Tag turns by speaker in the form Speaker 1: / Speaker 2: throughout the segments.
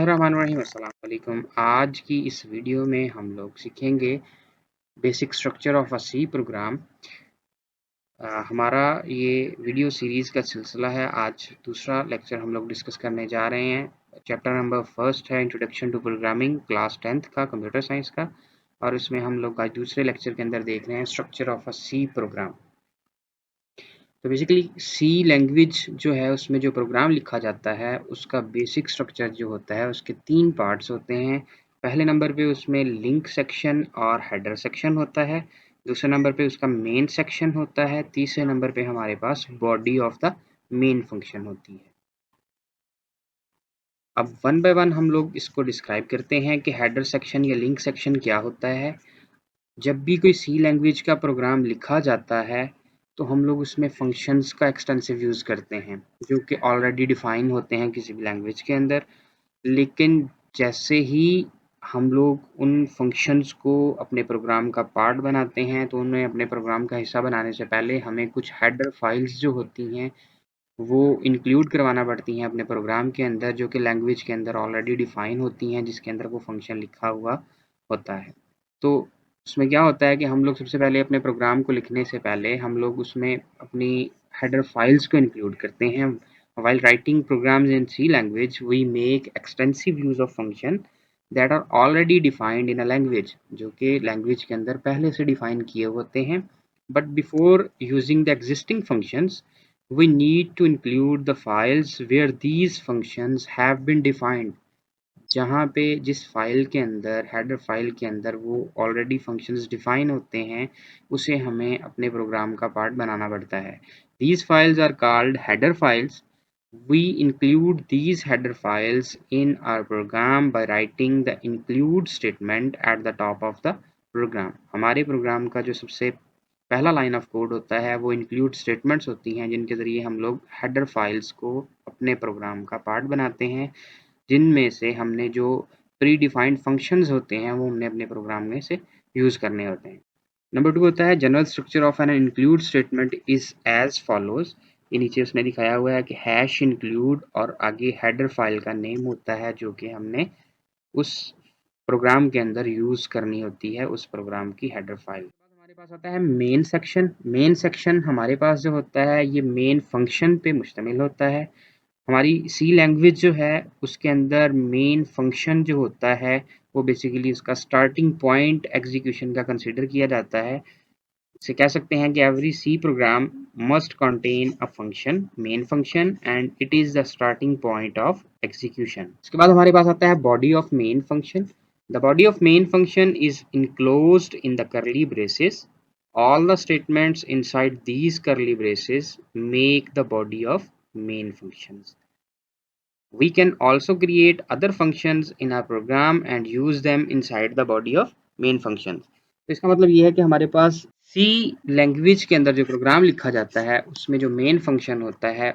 Speaker 1: बिस्मिल्लाहिर्रहमानिर्रहीम अस्सलाम वालेकुम। आज की इस वीडियो में हम लोग सीखेंगे basic structure of a C program. हमारा ये वीडियो सीरीज़ का सिलसिला है। आज दूसरा लेक्चर हम लोग डिस्कस करने जा रहे हैं। चैप्टर नंबर फर्स्ट है introduction to programming, class 10th का, कंप्यूटर साइंस का, और इसमें हम लोग आज दूसरे लेक्चर के अंदर देख रहे हैं structure of a C program. तो बेसिकली सी लैंग्वेज जो है उसमें जो प्रोग्राम लिखा जाता है उसका बेसिक स्ट्रक्चर जो होता है उसके 3 पार्ट्स होते हैं। पहले नंबर पे उसमें लिंक सेक्शन और हेडर सेक्शन होता है। दूसरे नंबर पे उसका मेन सेक्शन होता है। तीसरे नंबर पे हमारे पास body of the main function होती है। अब वन बाय वन हम लोग इसको डिस्क्राइब करते हैं कि हेडर सेक्शन या लिंक सेक्शन क्या होता है। जब भी कोई सी लैंग्वेज का प्रोग्राम लिखा जाता है तो हम लोग उसमें फंक्शंस का एक्सटेंसिव यूज़ करते हैं जो कि ऑलरेडी डिफाइन होते हैं किसी भी लैंग्वेज के अंदर। लेकिन जैसे ही हम लोग उन फंक्शंस को अपने प्रोग्राम का पार्ट बनाते हैं तो उन्हें अपने प्रोग्राम का हिस्सा बनाने से पहले हमें कुछ हेडर फाइल्स जो होती हैं वो इंक्लूड करवाना पड़ती हैं अपने प्रोग्राम के अंदर, जो कि लैंग्वेज के अंदर ऑलरेडी डिफाइन होती हैं जिसके अंदर वो फंक्शन लिखा हुआ होता है। तो उसमें क्या होता है कि हम लोग सबसे पहले अपने प्रोग्राम को लिखने से पहले हम लोग उसमें अपनी हेडर फाइल्स को इंक्लूड करते हैं। While writing programs in C language, we make extensive use of function that are already defined in a language, जो कि लैंग्वेज के अंदर पहले से डिफाइन किए होते हैं। But before using the existing functions, we need to include the files where these functions have been defined। जहाँ पे जिस फाइल के अंदर हेडर फाइल के अंदर वो ऑलरेडी फंक्शंस डिफाइन होते हैं उसे हमें अपने प्रोग्राम का पार्ट बनाना पड़ता है। These files are called header files। We include these header files in our program by writing the include statement at the top of the program। हमारे प्रोग्राम का जो सबसे पहला लाइन ऑफ कोड होता है वो इंक्लूड स्टेटमेंट्स होती हैं जिनके ज़रिए हम लोग हेडर फाइल्स को अपने प्रोग्राम का पार्ट बनाते हैं, जिनमें से हमने जो प्री डिफाइंड फंक्शंस होते हैं वो हमने अपने प्रोग्राम में से यूज़ करने होते हैं। नंबर 2 होता है general structure of an include statement is as follows. ये नीचे उसने दिखाया हुआ है कि हैश इंक्लूड और आगे हेडर फाइल का नेम होता है जो कि हमने उस प्रोग्राम के अंदर यूज़ करनी होती है, उस प्रोग्राम की हेडर फाइल। हमारे पास आता है मेन सेक्शन। मेन सेक्शन हमारे पास जो होता है ये मेन फंक्शन पे मुश्तमिल होता है। हमारी सी लैंग्वेज जो है उसके अंदर मेन फंक्शन जो होता है वो बेसिकली उसका स्टार्टिंग पॉइंट एग्जीक्यूशन का कंसिडर किया जाता है। इसे कह सकते हैं कि every C program must contain a function, main function, and it is the starting point of execution. इसके बाद हमारे पास आता है body of main function. The body of main function is enclosed in the curly braces। All the statements inside these curly braces make the body of main functions। We can also create other functions in our program and use them inside the body of main functions। तो इसका मतलब ये है कि हमारे पास सी language के अंदर जो प्रोग्राम लिखा जाता है उसमें जो मेन फंक्शन होता है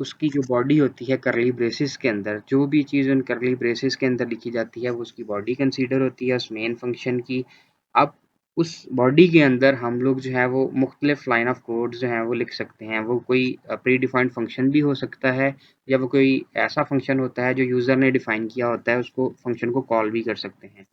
Speaker 1: उसकी जो बॉडी होती है करली ब्रेसेस के अंदर, जो भी चीज़ उन करली ब्रेसेस के अंदर लिखी जाती है वो उसकी बॉडी कंसीडर होती है उस मेन फंक्शन की। अब उस बॉडी के अंदर हम लोग जो है वो मुख्तलिफ लाइन ऑफ कोड जो हैं वो लिख सकते हैं। वो कोई प्री डिफाइंड फंक्शन भी हो सकता है या वो कोई ऐसा फंक्शन होता है जो यूज़र ने डिफाइन किया होता है, उसको फंक्शन को कॉल भी कर सकते हैं।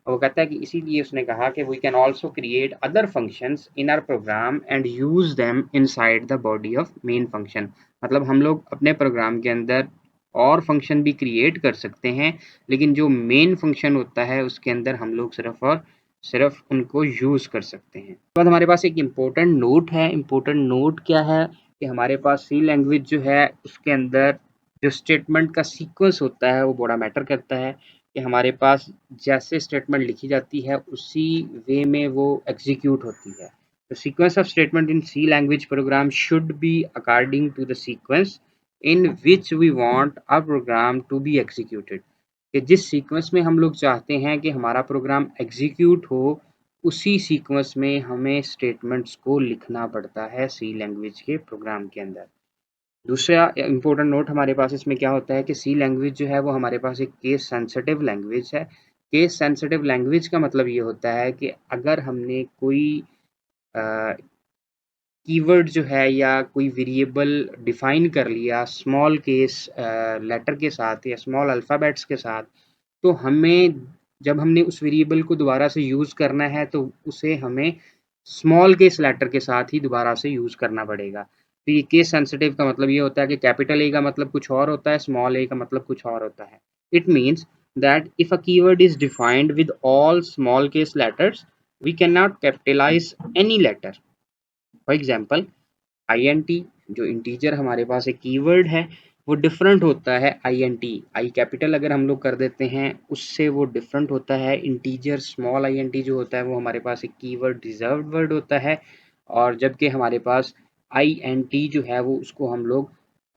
Speaker 1: और वो कहता है कि इसीलिए उसने कहा कि we can also create other functions in our program and use them inside the body of main function. मतलब हम लोग अपने प्रोग्राम के अंदर और फंक्शन भी क्रिएट कर सकते हैं, लेकिन जो मेन फंक्शन होता है उसके अंदर हम लोग सिर्फ और सिर्फ उनको यूज़ कर सकते हैं। उसके बाद हमारे पास एक इम्पोर्टेंट नोट है। इम्पोर्टेंट नोट क्या है कि हमारे पास सी लैंग्वेज जो है उसके अंदर जो स्टेटमेंट का सीक्वेंस होता है वो बड़ा मैटर करता है कि हमारे पास जैसे स्टेटमेंट लिखी जाती है उसी वे में वो एग्जीक्यूट होती है। The sequence of statement in C language program should be according to the sequence in which we want our program to be executed। कि जिस सीक्वेंस में हम लोग चाहते हैं कि हमारा प्रोग्राम एग्जीक्यूट हो उसी सीक्वेंस में हमें स्टेटमेंट्स को लिखना पड़ता है सी लैंग्वेज के प्रोग्राम के अंदर। दूसरा इम्पोर्टेंट नोट हमारे पास इसमें क्या होता है कि सी लैंग्वेज जो है वो हमारे पास एक केस सेंसिटिव लैंग्वेज है। केस सेंसिटिव लैंग्वेज का मतलब ये होता है कि अगर हमने कोई कीवर्ड जो है या कोई वेरिएबल डिफाइन कर लिया स्मॉल केस लेटर के साथ या स्मॉल अल्फ़ाबेट्स के साथ, तो हमें जब हमने उस वेरिएबल को दोबारा से यूज़ करना है तो उसे हमें स्मॉल केस लेटर के साथ ही दोबारा से यूज़ करना पड़ेगा। तो ये केस सेंसिटिव का मतलब ये होता है कि कैपिटल ए का मतलब कुछ और होता है, स्मॉल ए का मतलब कुछ और होता है। It means that if a keyword is defined with all small case letters, we can not capitalise any letter. For example INT जो इंटीजर हमारे पास एक कीवर्ड है, वो डिफरेंट होता है आईएनटी आई कैपिटल अगर हम लोग कर देते हैं उससे वो डिफरेंट होता है। इंटीजर स्मॉल आईएनटी जो होता है वो हमारे पास एक कीवर्ड रिजर्व्ड वर्ड होता है, और जबकि हमारे पास आईएनटी जो है वो उसको हम लोग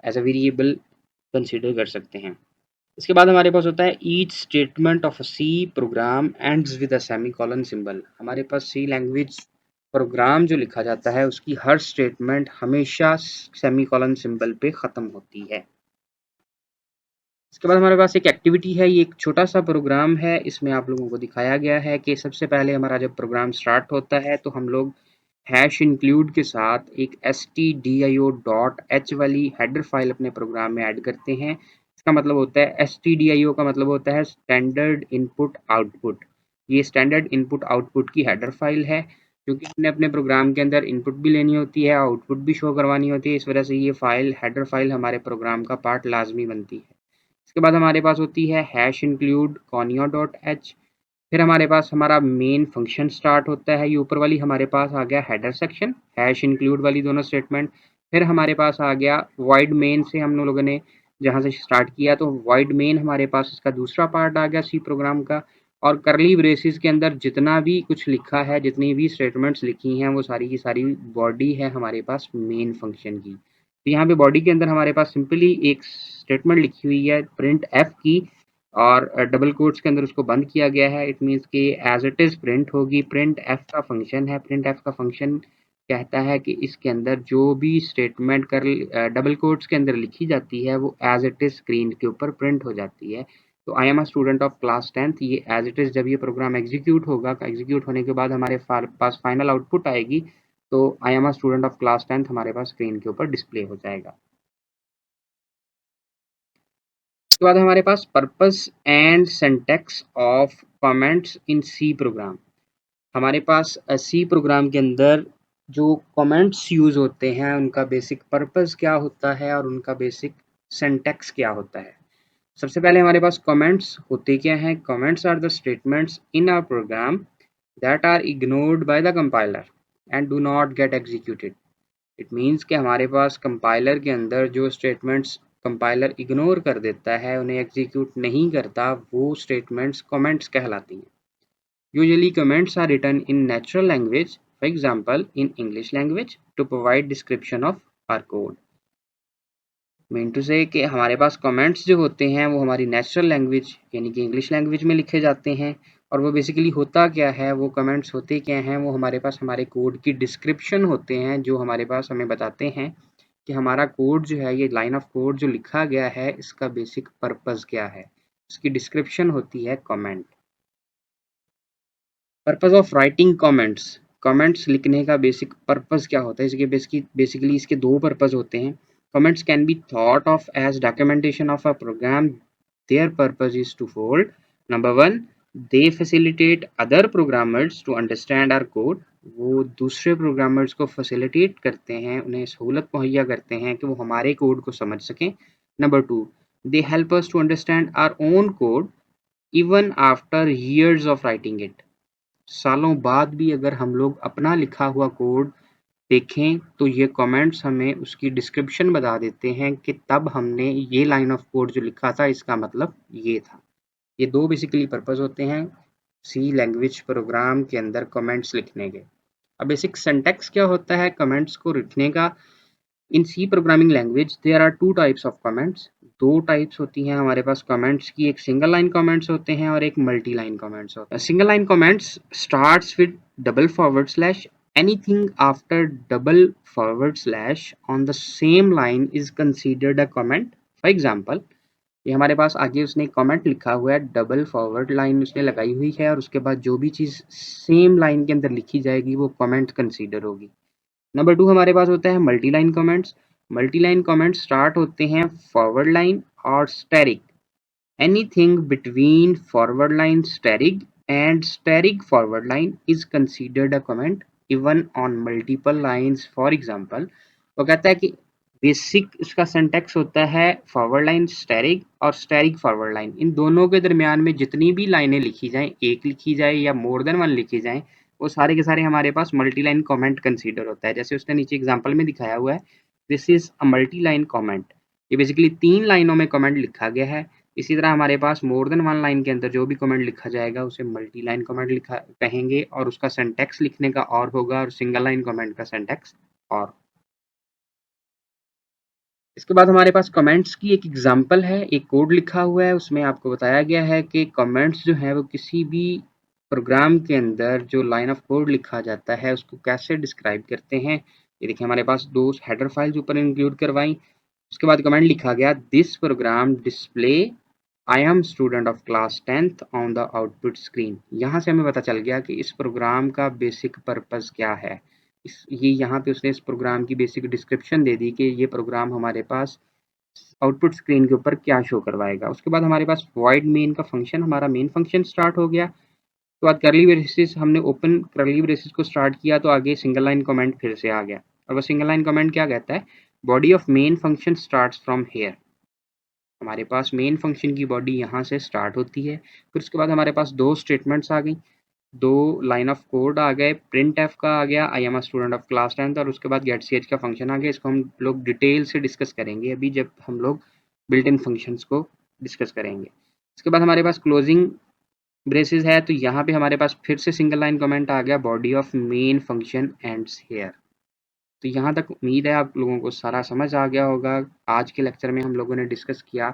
Speaker 1: एज अ वेरिएबल कंसिडर कर सकते हैं। इसके बाद हमारे पास होता है each statement of a C program ends with a semicolon symbol. हमारे पास सी लैंग्वेज प्रोग्राम जो लिखा जाता है उसकी हर स्टेटमेंट हमेशा सेमीकोलन सिंबल पे ख़त्म होती है। इसके बाद हमारे पास एक एक्टिविटी है, ये एक छोटा सा प्रोग्राम है, इसमें आप लोगों को दिखाया गया है कि सबसे पहले हमारा जब प्रोग्राम स्टार्ट होता है तो हम लोग हैश इंक्लूड के साथ एक stdio.h वाली हेडर फाइल अपने प्रोग्राम में ऐड करते हैं। इसका मतलब होता है stdio का मतलब होता है स्टैंडर्ड इनपुट आउटपुट। ये स्टैंडर्ड इनपुट आउटपुट की हेडर फाइल है, क्योंकि हमने अपने प्रोग्राम के अंदर इनपुट भी लेनी होती है, आउटपुट भी शो करवानी होती है, इस वजह से ये फाइल हेडर फाइल हमारे प्रोग्राम का पार्ट लाजमी बनती है। इसके बाद हमारे पास होती है हैश इंक्लूड conio.h। फिर हमारे पास हमारा मेन फंक्शन स्टार्ट होता है, ये ऊपर वाली हमारे पास आ गया हेडर सेक्शन, हैश इंक्लूड वाली दोनों स्टेटमेंट। फिर हमारे पास आ गया वॉइड मेन से हम लोगों ने जहाँ से स्टार्ट किया, तो वॉइड मेन हमारे पास इसका दूसरा पार्ट आ गया सी प्रोग्राम का। और करली ब्रेसिस के अंदर जितना भी कुछ लिखा है, जितनी भी स्टेटमेंट्स लिखी हैं, वो सारी की सारी बॉडी है हमारे पास मेन फंक्शन की। तो यहाँ पे बॉडी के अंदर हमारे पास सिंपली एक स्टेटमेंट लिखी हुई है प्रिंट एफ की, और डबल कोट्स के अंदर उसको बंद किया गया है। इट मीन्स कि एज इट इज़ प्रिंट होगी। प्रिंट एफ का फंक्शन है, प्रिंट एफ का फंक्शन कहता है कि इसके अंदर जो भी स्टेटमेंट कर डबल कोट्स के अंदर लिखी जाती है वो एज इट इज़ स्क्रीन के ऊपर प्रिंट हो जाती है। तो I am a student of class 10th, ये एज इट इज़ जब ये प्रोग्राम एग्जीक्यूट होगा, एग्जीक्यूट होने के बाद हमारे पास फाइनल आउटपुट आएगी, तो I am a student of class 10th हमारे पास स्क्रीन के ऊपर डिस्प्ले हो जाएगा। उसके बाद हमारे पास purpose and syntax of comments in C program. हमारे पास सी प्रोग्राम के अंदर जो कमेंट्स यूज़ होते हैं उनका बेसिक पर्पस क्या होता है और उनका बेसिक सिंटैक्स क्या होता है। सबसे पहले हमारे पास कमेंट्स होते क्या हैं। Comments are the statements in our program that are ignored by the compiler and do not get executed. It means कि हमारे पास कंपाइलर के अंदर जो स्टेटमेंट्स कंपाइलर इग्नोर कर देता है, उन्हें एग्जीक्यूट नहीं करता, वो स्टेटमेंट्स कमेंट्स कहलाती हैं। Usually comments are written in natural language, for example in English language, to provide description of our code. Mean to say कि हमारे पास कमेंट्स जो होते हैं वो हमारी नेचुरल लैंग्वेज यानी कि इंग्लिश लैंग्वेज में लिखे जाते हैं। और वो बेसिकली होता क्या है, वो कमेंट्स होते क्या हैं, वो हमारे पास हमारे कोड की डिस्क्रिप्शन होते हैं, जो हमारे पास हमें बताते हैं कि हमारा कोड जो है, ये लाइन ऑफ कोड जो लिखा गया है, इसका बेसिक पर्पस क्या है। इसकी डिस्क्रिप्शन होती है comment. Purpose of writing comments. Comments लिखने का बेसिक पर्पस क्या होता है, इसके बेसिकली इसके दो पर्पस होते हैं। Comments can be thought of as documentation of a program. Their purpose is two fold. Number one, they facilitate other programmers to understand our code. वो दूसरे प्रोग्रामर्स को फैसिलिटेट करते हैं, उन्हें सहूलत मुहैया करते हैं कि वो हमारे कोड को समझ सकें। Number two, they help us to understand our own code even after years of writing it. सालों बाद भी अगर हम लोग अपना लिखा हुआ कोड देखें तो ये कमेंट्स हमें उसकी डिस्क्रिप्शन बता देते हैं कि तब हमने ये लाइन ऑफ कोड जो लिखा था इसका मतलब ये था। ये दो बेसिकली पर्पस होते हैं सी लैंग्वेज प्रोग्राम के अंदर कमेंट्स लिखने के। अब बेसिक सिंटैक्स क्या होता है कमेंट्स को लिखने का। In C programming language there are two types of comments. दो टाइप्स होती हैं हमारे पास कमेंट्स की, एक सिंगल लाइन कमेंट्स होते हैं और एक मल्टी लाइन कमेंट्स होते हैं। Single line comments starts with double forward slash. Anything after double forward slash on the same line is considered a comment. For example, ये हमारे पास आगे उसने कमेंट लिखा हुआ है, डबल फॉरवर्ड लाइन उसने लगाई हुई है और उसके बाद जो भी चीज़ सेम लाइन के अंदर लिखी जाएगी वो कमेंट कंसीडर होगी। नंबर 2 हमारे पास होता है multi line comments. Multi line comments start होते हैं फॉरवर्ड लाइन और static. Anything between forward line static and static forward line is considered a comment even on multiple lines. For example, वो कहता है कि बेसिक इसका सिंटैक्स होता है फॉरवर्ड लाइन स्टैटिक और स्टैटिक फॉरवर्ड लाइन। इन दोनों के दरमियान में जितनी भी लाइनें लिखी जाएं, एक लिखी जाए या मोर देन वन लिखी जाएं, वो सारे के सारे हमारे पास मल्टी लाइन कॉमेंट कंसीडर होता है। जैसे उसने नीचे एग्जाम्पल में दिखाया हुआ है, this is a multi line comment. ये बेसिकली 3 लाइनों में कमेंट लिखा गया है। इसी तरह हमारे पास मोर देन वन लाइन के अंदर जो भी कमेंट लिखा जाएगा उसे मल्टी लाइन कमेंट लिखा कहेंगे और उसका सिंटैक्स लिखने का और होगा और सिंगल लाइन कमेंट का सिंटैक्स और। इसके बाद हमारे पास कमेंट्स की एक एग्जांपल है, एक कोड लिखा हुआ है, उसमें आपको बताया गया है कि कमेंट्स जो है वो किसी भी प्रोग्राम के अंदर जो लाइन ऑफ कोड लिखा जाता है उसको कैसे डिस्क्राइब करते हैं। ये देखिए हमारे पास 2 हेडर फाइल्स ऊपर इंक्लूड करवाई। उसके बाद कमेंट लिखा गया this program display I am student of class 10th on the output screen. यहाँ से हमें पता चल गया कि इस प्रोग्राम का बेसिक पर्पस क्या है। ये यहाँ पे उसने इस प्रोग्राम की बेसिक डिस्क्रिप्शन दे दी कि ये प्रोग्राम हमारे पास आउटपुट स्क्रीन के ऊपर क्या शो करवाएगा। उसके बाद हमारे पास वॉइड मेन का फंक्शन, हमारा मेन फंक्शन स्टार्ट हो गया। उसके बाद करली ब्रेसेस, हमने ओपन करली ब्रेसेस को स्टार्ट किया तो आगे सिंगल लाइन कमेंट फिर से आ गया और वो सिंगल लाइन कमेंट क्या कहता है, body of main function starts from here. हमारे पास मेन फंक्शन की बॉडी यहाँ से स्टार्ट होती है। फिर उसके बाद हमारे पास 2 स्टेटमेंट्स आ गई, 2 लाइन ऑफ कोड आ गए। प्रिंट एफ का आ गया I am a student of class 10th और उसके बाद गेट सी एच का फंक्शन आ गया। इसको हम लोग डिटेल से डिस्कस करेंगे अभी जब हम लोग बिल्ट इन फंक्शंस को डिस्कस करेंगे। इसके बाद हमारे पास क्लोजिंग ब्रेसेस है तो यहाँ पे हमारे पास फिर से सिंगल लाइन कमेंट आ गया, body of main function ends here. तो यहाँ तक उम्मीद है आप लोगों को सारा समझ आ गया होगा। आज के लेक्चर में हम लोगों ने डिस्कस किया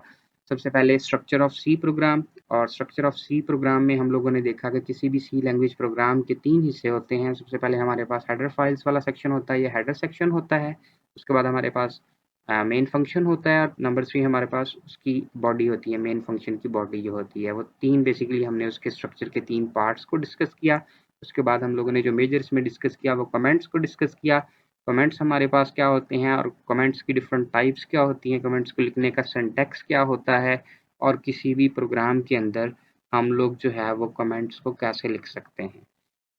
Speaker 1: सबसे पहले स्ट्रक्चर ऑफ सी प्रोग्राम, और स्ट्रक्चर ऑफ सी प्रोग्राम में हम लोगों ने देखा कि किसी भी सी लैंग्वेज प्रोग्राम के 3 हिस्से होते हैं। सबसे पहले हमारे पास हेडर फाइल्स वाला सेक्शन होता है, ये हेडर सेक्शन होता है। उसके बाद हमारे पास मेन फंक्शन होता है और नंबर 3 हमारे पास उसकी बॉडी होती है, मेन फंक्शन की बॉडी जो होती है। वो 3 बेसिकली हमने उसके स्ट्रक्चर के 3 पार्ट्स को डिस्कस किया। उसके बाद हम लोगों ने जो मेजर्स में डिस्कस किया वो कमेंट्स को डिस्कस किया। कमेंट्स हमारे पास क्या होते हैं और कमेंट्स की डिफरेंट टाइप्स क्या होती हैं, कमेंट्स को लिखने का सिंटैक्स क्या होता है और किसी भी प्रोग्राम के अंदर हम लोग जो है वो कमेंट्स को कैसे लिख सकते हैं।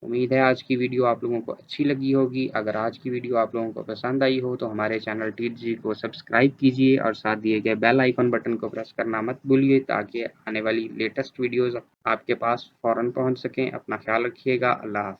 Speaker 1: उम्मीद है आज की वीडियो आप लोगों को अच्छी लगी होगी। अगर आज की वीडियो आप लोगों को पसंद आई हो तो हमारे चैनल टीजी को सब्सक्राइब कीजिए और साथ दिए गए बेल आइकन बटन को प्रेस करना मत भूलिए ताकि आने वाली लेटेस्ट वीडियोस आपके पास फ़ौरन पहुंच सकें। अपना ख्याल रखिएगा। अल्लाह हाफ़िज़।